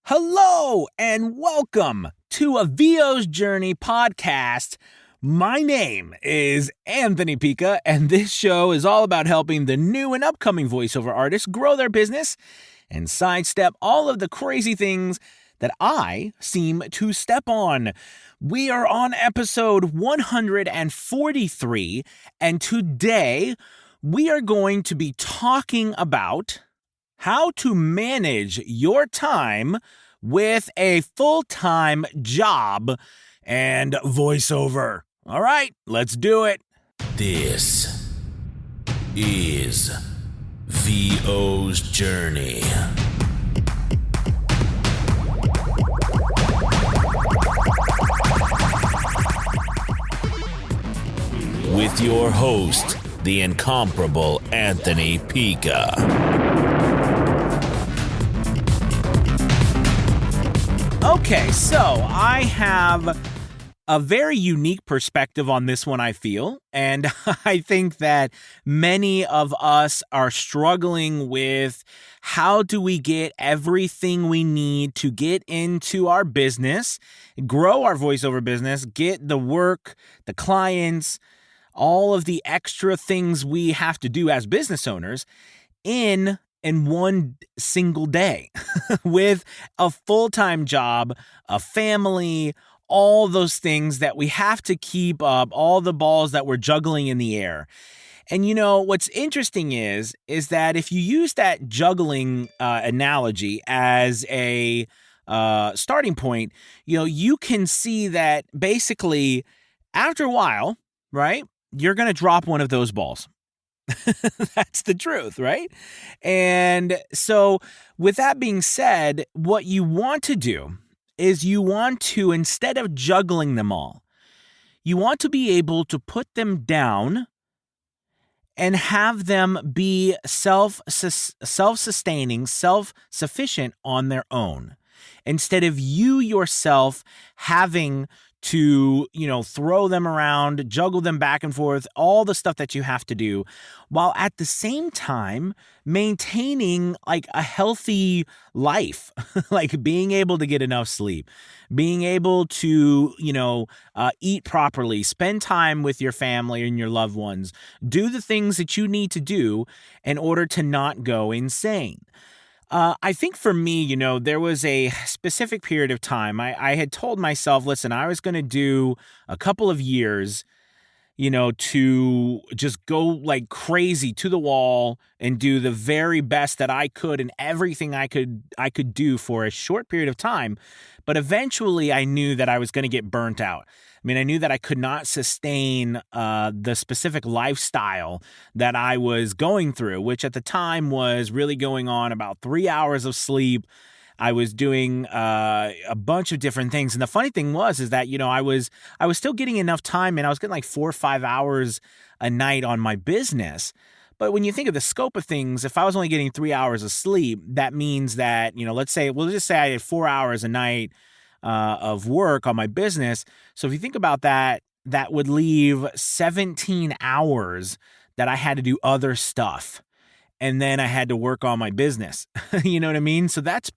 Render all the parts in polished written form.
Hello and welcome to a VO's Journey podcast. My name is Anthony Pica, and this show is all about helping the new and upcoming voiceover artists grow their business and sidestep all of the crazy things that I seem to step on. We are on episode 143, and today we are going to be talking about how to manage your time with a full-time job and voiceover. All right, let's do it. This is VO's Journey. With your host, the incomparable Anthony Pica. Okay, so I have a very unique perspective on this one, I feel, and I think that many of us are struggling with how do we get everything we need to get into our business, grow our voiceover business, get the work, the clients, all of the extra things we have to do as business owners in one single day with a full-time job, a family, all those things that we have to keep up, all the balls that we're juggling in the air. And you know, what's interesting is that if you use that juggling analogy as a starting point, you know, you can see that basically after a while, right, you're going to drop one of those balls. That's the truth, right? And so with that being said, what you want to do is you want to, instead of juggling them all, you want to be able to put them down and have them be self-sustaining, self-sufficient on their own, instead of you yourself having to, you know, throw them around, juggle them back and forth, all the stuff that you have to do, while at the same time maintaining like a healthy life, like being able to get enough sleep, being able to, you know, eat properly, spend time with your family and your loved ones, do the things that you need to do in order to not go insane. I think for me, you know, there was a specific period of time. I had told myself, listen, I was going to do a couple of years, you know, to just go like crazy to the wall and do the very best that I could and everything I could do for a short period of time. But eventually I knew that I was going to get burnt out. I mean, I knew that I could not sustain the specific lifestyle that I was going through, which at the time was really going on about 3 hours of sleep. I was doing a bunch of different things. And the funny thing is that, you know, I was still getting enough time, and I was getting like 4 or 5 hours a night on my business. But when you think of the scope of things, if I was only getting 3 hours of sleep, that means that, you know, we'll just say I had 4 hours a night of work on my business. So if you think about that, that would leave 17 hours that I had to do other stuff. And then I had to work on my business. You know what I mean? So that's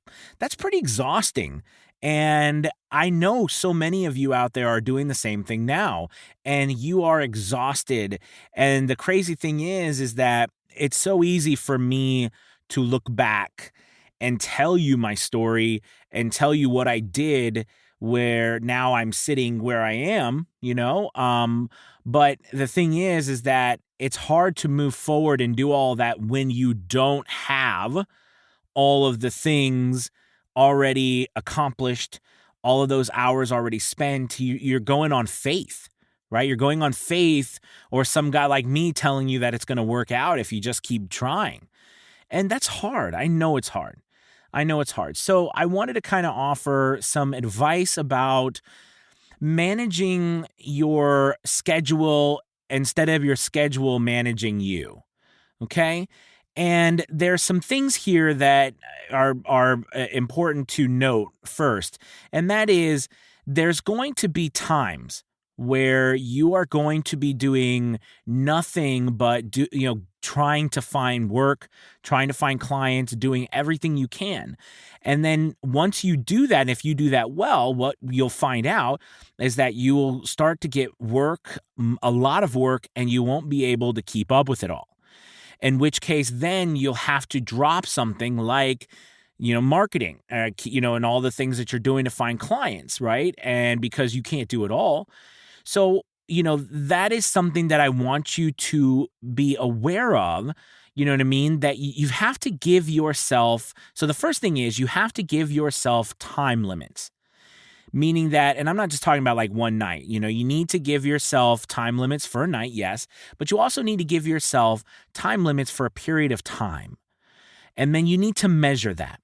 pretty exhausting. And I know so many of you out there are doing the same thing now, and you are exhausted. And the crazy thing is that it's so easy for me to look back and tell you my story and tell you what I did where now I'm sitting where I am, you know? But the thing is that it's hard to move forward and do all that when you don't have all of the things already accomplished, all of those hours already spent. You're going on faith, right? You're going on faith, or some guy like me telling you that it's going to work out if you just keep trying. And that's hard. I know it's hard. So I wanted to kind of offer some advice about managing your schedule instead of your schedule managing you. Okay? And there's some things here that are important to note first. And that is, there's going to be times where you are going to be doing nothing but trying to find work, trying to find clients, doing everything you can. And then once you do that, and if you do that well, what you'll find out is that you will start to get work, a lot of work, and you won't be able to keep up with it all. In which case, then you'll have to drop something like, marketing, and all the things that you're doing to find clients, right? And because you can't do it all. So, that is something that I want you to be aware of. You know what I mean? That you have to give yourself. So the first thing is you have to give yourself time limits. Meaning that, and I'm not just talking about like one night, you need to give yourself time limits for a night, yes, but you also need to give yourself time limits for a period of time. And then you need to measure that.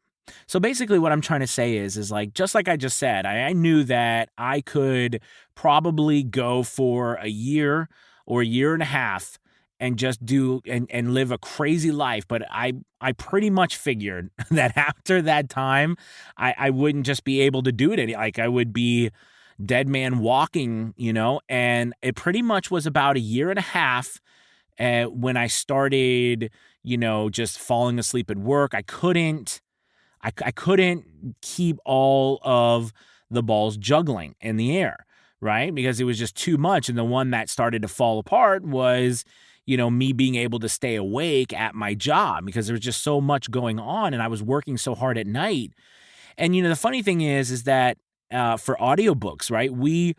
So basically what I'm trying to say is like, just like I just said, I knew that I could probably go for a year or a year and a half and just do and live a crazy life. But I pretty much figured that after that time, I wouldn't just be able to do it. Like I would be dead man walking, and it pretty much was about a year and a half when I started, just falling asleep at work. I couldn't keep all of the balls juggling in the air, right? Because it was just too much. And the one that started to fall apart was, me being able to stay awake at my job because there was just so much going on and I was working so hard at night. And, the funny thing is that for audiobooks, right, we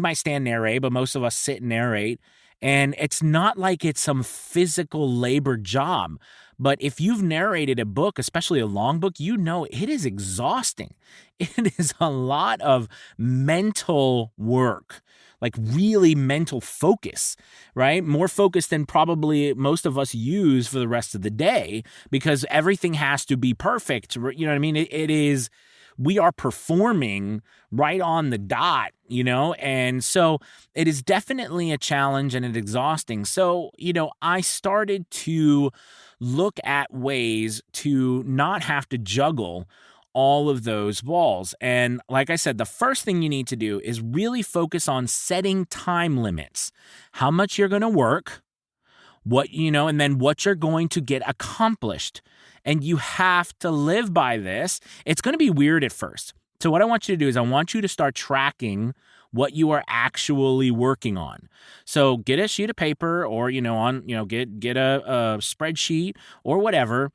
might stand narrate, but most of us sit and narrate. And it's not like it's some physical labor job. But if you've narrated a book, especially a long book, it is exhausting. It is a lot of mental work, like really mental focus, right? More focus than probably most of us use for the rest of the day because everything has to be perfect. You know what I mean? It is, we are performing right on the dot, and so it is definitely a challenge and it's exhausting. So, I started to look at ways to not have to juggle all of those balls. And like I said, the first thing you need to do is really focus on setting time limits, how much you're going to work, and then what you're going to get accomplished. And you have to live by this. It's going to be weird at first. So what I want you to do is I want you to start tracking what you are actually working on. So get a sheet of paper or, get a spreadsheet or whatever,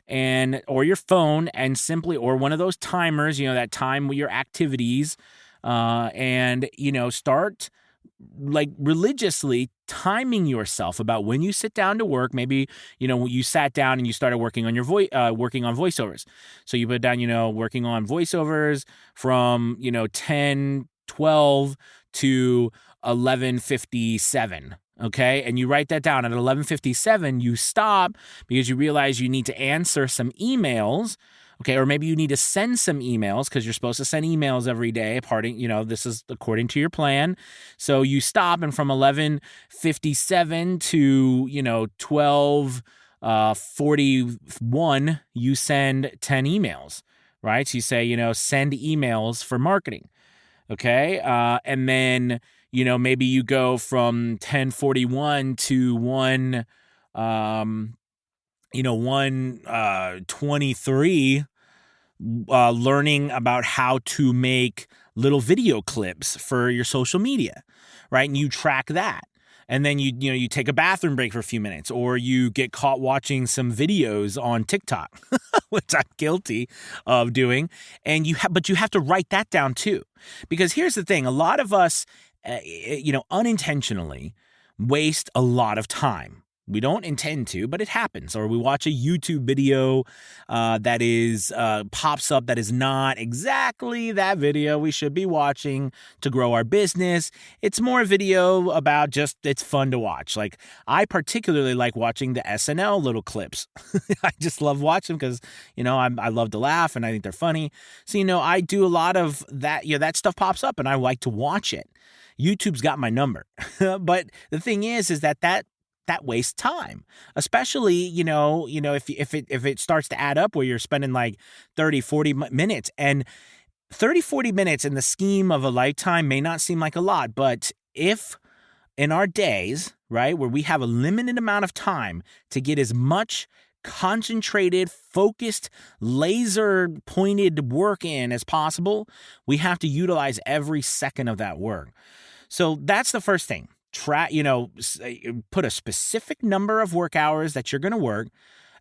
or your phone and simply, or one of those timers, that time with your activities, and, start like religiously timing yourself about when you sit down to work. Maybe, you sat down and you started working on your working on voiceovers. So you put down, working on voiceovers from, 10:12 to 11:57. Okay. And you write that down at 11:57, you stop because you realize you need to answer some emails. Okay. Or maybe you need to send some emails because you're supposed to send emails every day. This is according to your plan. So you stop, and from 11:57 to, 12:41, you send 10 emails, right? So you say, send emails for marketing. Okay. And then, maybe you go from 10:41 to 1:23, learning about how to make little video clips for your social media, right? And you track that. And then you take a bathroom break for a few minutes, or you get caught watching some videos on TikTok, which I'm guilty of doing. And but you have to write that down too, because here's the thing: a lot of us, unintentionally waste a lot of time. We don't intend to, but it happens. Or we watch a YouTube video that is pops up that is not exactly that video we should be watching to grow our business. It's more a video about just it's fun to watch. Like I particularly like watching the SNL little clips. I just love watching because, I love to laugh and I think they're funny. So, I do a lot of that. That stuff pops up and I like to watch it. YouTube's got my number. But the thing is that wastes time, especially, if it starts to add up where you're spending like 30, 40 minutes. And 30, 40 minutes in the scheme of a lifetime may not seem like a lot, but if in our days, right, where we have a limited amount of time to get as much concentrated, focused, laser pointed work in as possible, we have to utilize every second of that work. So that's the first thing. Put a specific number of work hours that you're going to work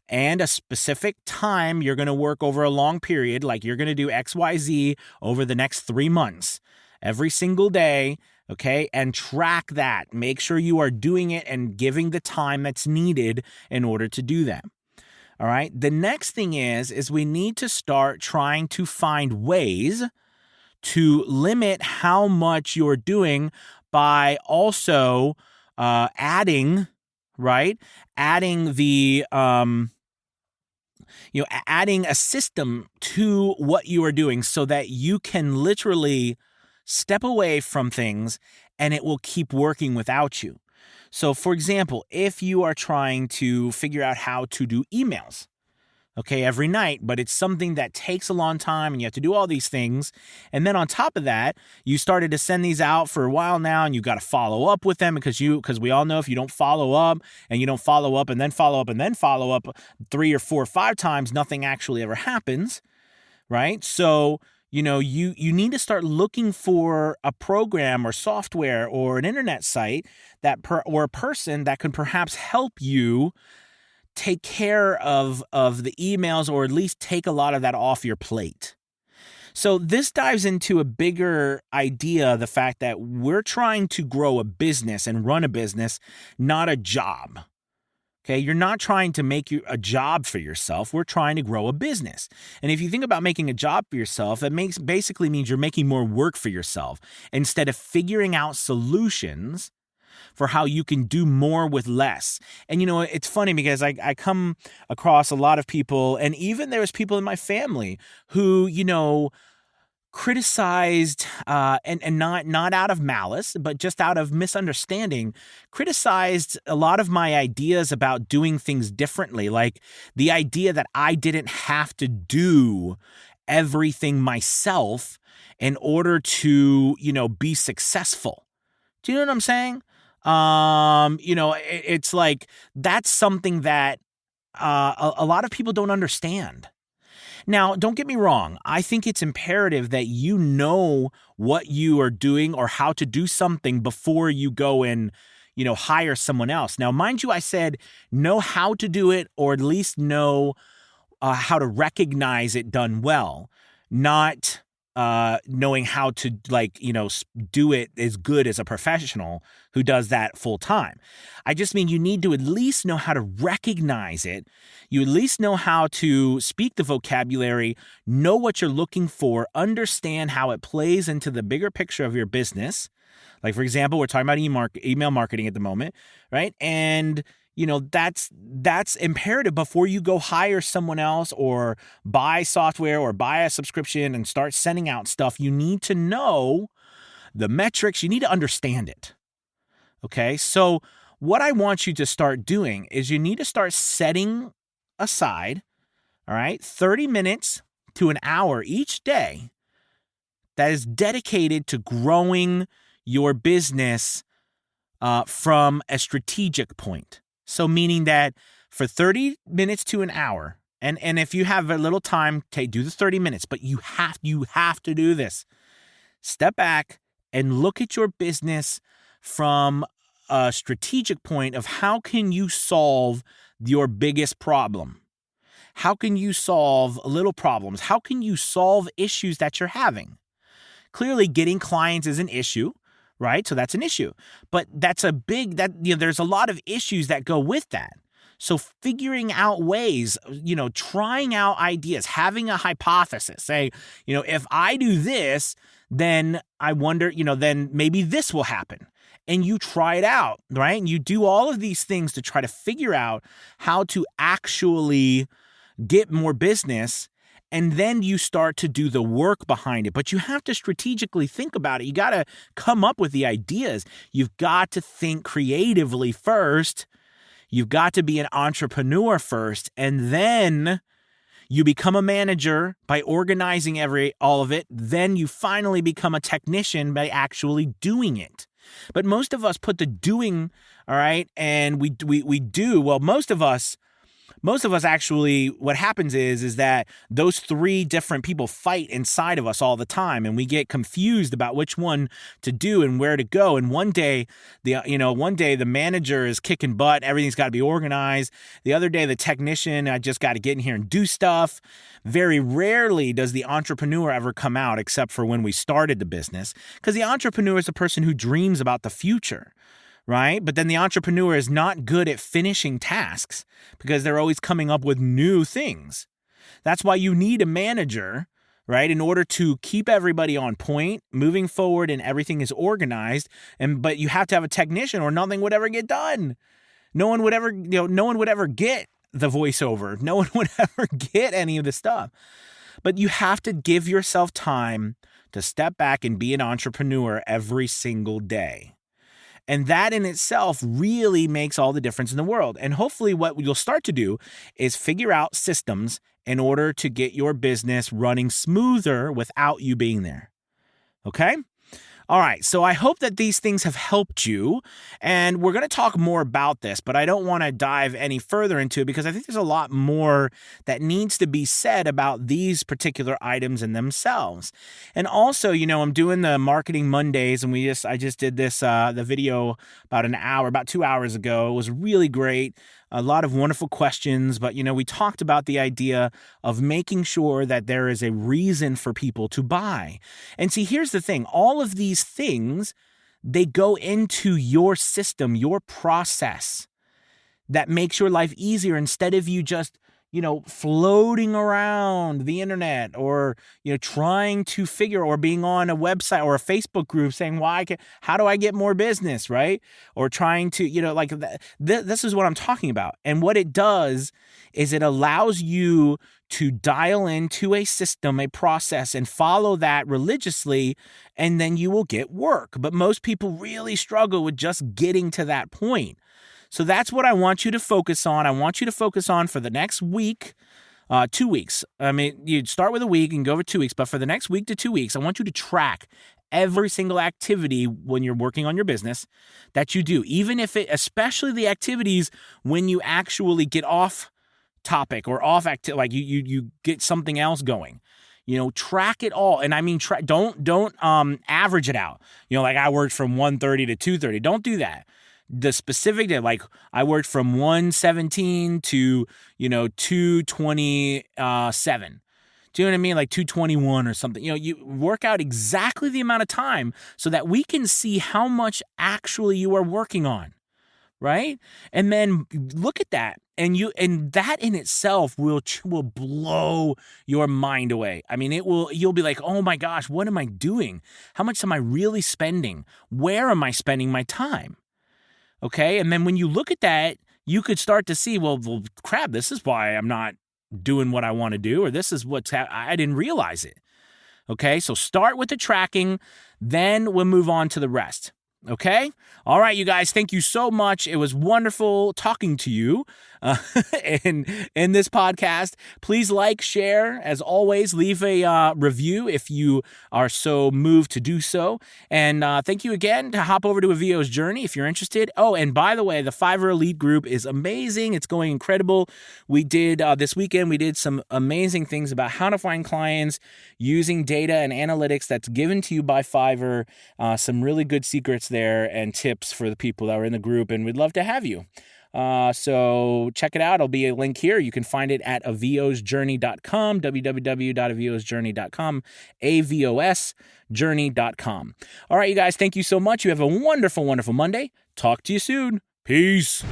and a specific time you're going to work over a long period, like you're going to do XYZ over the next 3 months, every single day, okay? And track that. Make sure you are doing it and giving the time that's needed in order to do that. All right? The next thing is we need to start trying to find ways to limit how much you're doing by also adding adding a system to what you are doing so that you can literally step away from things and it will keep working without you. So, for example, if you are trying to figure out how to do emails, okay, every night, but it's something that takes a long time and you have to do all these things. And then on top of that, you started to send these out for a while now and you got to follow up with them because we all know if you don't follow up and you don't follow up and then follow up and then follow up 3 or 4 or 5 times, nothing actually ever happens, right? So, you need to start looking for a program or software or an internet site or a person that can perhaps help you take care of the emails or at least take a lot of that off your plate. So this dives into a bigger idea, the fact that we're trying to grow a business and run a business, not a job. Okay, you're not trying to make a job for yourself. We're trying to grow a business. And if you think about making a job for yourself, it basically means you're making more work for yourself instead of figuring out solutions for how you can do more with less. And, it's funny because I come across a lot of people, and even there was people in my family who, criticized, and not out of malice, but just out of misunderstanding, criticized a lot of my ideas about doing things differently. Like the idea that I didn't have to do everything myself in order to, be successful. Do you know what I'm saying? It's like that's something that a lot of people don't understand. Now, don't get me wrong. I think it's imperative that you know what you are doing or how to do something before you go and, hire someone else. Now, mind you, I said know how to do it or at least know how to recognize it done well, not knowing how to do it as good as a professional who does that full time. I just mean you need to at least know how to recognize it. You at least know how to speak the vocabulary, know what you're looking for, understand how it plays into the bigger picture of your business. Like, for example, we're talking about email marketing at the moment, right? And that's imperative before you go hire someone else or buy software or buy a subscription and start sending out stuff. You need to know the metrics. You need to understand it. Okay. So what I want you to start doing is you need to start setting aside, all right, 30 minutes to an hour each day that is dedicated to growing your business from a strategic point. So meaning that for 30 minutes to an hour, and if you have a little time, do the 30 minutes, but you have to do this. Step back and look at your business from a strategic point of how can you solve your biggest problem? How can you solve little problems? How can you solve issues that you're having? Clearly, getting clients is an issue, right? So that's an issue. But there's a lot of issues that go with that. So figuring out ways, trying out ideas, having a hypothesis, say, if I do this, then I wonder, then maybe this will happen. And you try it out, right? And you do all of these things to try to figure out how to actually get more business. And then you start to do the work behind it. But you have to strategically think about it. You got to come up with the ideas. You've got to think creatively first. You've got to be an entrepreneur first. And then You become a manager by organizing all of it. Then you finally become a technician by actually doing it. But most of us put the doing, all right, and we do. Well, most of us actually, what happens is that those three different people fight inside of us all the time, and we get confused about which one to do and where to go. And one day the manager is kicking butt, everything's got to be organized. The other day, the technician, I just got to get in here and do stuff. Very rarely does the entrepreneur ever come out, except for when we started the business, because the entrepreneur is the person who dreams about the future. Right? But then the entrepreneur is not good at finishing tasks because they're always coming up with new things. That's why you need a manager, right? In order to keep everybody on point, moving forward, and everything is organized. But you have to have a technician or nothing would ever get done. No one would ever get the voiceover. No one would ever get any of the stuff. But you have to give yourself time to step back and be an entrepreneur every single day. And that in itself really makes all the difference in the world. And hopefully what you'll start to do is figure out systems in order to get your business running smoother without you being there. Okay? All right, so I hope that these things have helped you, and we're going to talk more about this, but I don't want to dive any further into it because I think there's a lot more that needs to be said about these particular items in themselves. And also, I'm doing the Marketing Mondays, and I just did this, the video about 2 hours ago. It was really great. A lot of wonderful questions, but we talked about the idea of making sure that there is a reason for people to buy. And see, here's the thing. All of these things, they go into your system, your process that makes your life easier instead of you just floating around the internet or, trying to figure or being on a website or a Facebook group saying, how do I get more business, right? Or trying to, this is what I'm talking about. And what it does is it allows you to dial into a system, a process, and follow that religiously, and then you will get work. But most people really struggle with just getting to that point. So that's what I want you to focus on. I want you to focus on for the next week, 2 weeks. I mean, you'd start with a week and go over 2 weeks, but for the next week to 2 weeks, I want you to track every single activity when you're working on your business that you do, especially the activities when you actually get off topic or off activity, like you get something else going. Track it all. And I mean, don't average it out. Like I worked from 1:30 to 2:30. Don't do that. The specific day, like I worked from 1:17 to, 2:27. Do you know what I mean? Like 2:21 or something. You work out exactly the amount of time so that we can see how much actually you are working on, right? And then look at that. And that in itself will blow your mind away. I mean, you'll be like, oh my gosh, what am I doing? How much am I really spending? Where am I spending my time? Okay, and then when you look at that, you could start to see, well, crap, this is why I'm not doing what I want to do, or this is I didn't realize it. Okay, so start with the tracking, then we'll move on to the rest. Okay? All right, you guys, thank you so much. It was wonderful talking to you in this podcast. Please like, share, as always, leave a review if you are so moved to do so. And thank you again to hop over to A VO's Journey if you're interested. Oh, and by the way, the Fiverr Elite group is amazing. It's going incredible. We did, this weekend, we did some amazing things about how to find clients using data and analytics that's given to you by Fiverr. Some really good secrets there and tips for the people that are in the group, and we'd love to have you. So check it out. There'll be a link here. You can find it at avosjourney.com, www.avosjourney.com, avosjourney.com. All right, you guys, thank you so much. You have a wonderful, wonderful Monday. Talk to you soon. Peace.